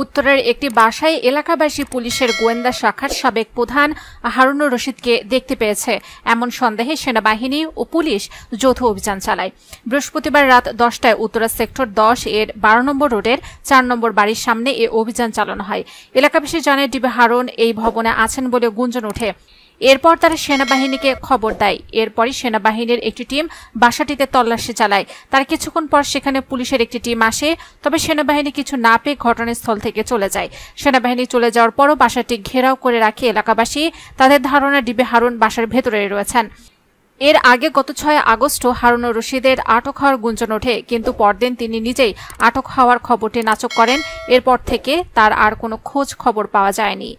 উত্তরের একটি বাসায় এলাকাবাসী পুলিশের গোয়েন্দা শাখার সাবেক প্রধান হারুনুর রশিদকে দেখতে পেয়েছে এমন সন্দেহে সেনাবাহিনী ও পুলিশ যৌথ অভিযান চালায়। বৃহস্পতিবার রাত 10টায় উত্তরা সেক্টর 10 এর 12 নম্বর রোডের 4 নম্বর বাড়ির সামনে এ অভিযান চালানো হয়। এলাকাবাসী জানায় ডিবি হারুন এই ভবনে আছেন বলে গুঞ্জন ওঠে। এরপর তারা সেনাবাহিনীকে খবর দেয়। এরপরই সেনাবাহিনীর একটি টিম বাসাটিতে তল্লাশি চালায়। তার কিছুক্ষণ পর সেখানে পুলিশের একটি টিম আসে, তবে সেনাবাহিনী কিছু না পেয়ে ঘটনাস্থল থেকে চলে যায়। সেনাবাহিনী চলে যাওয়ার পরও বাসাটি ঘেরাও করে রাখে এলাকাবাসী। তাদের ধারণা ডিবি হারুন বাসার ভেতরে রয়েছেন। এর আগে গত 6 আগস্ট হারুনুর রশিদের আটক হওয়ার গুঞ্জন ওঠে, কিন্তু পরদিন তিনি নিজেই আটক হওয়ার খবরটি নাকচ করেন। এরপর থেকে তার আর কোনো খোঁজ খবর পাওয়া যায়নি।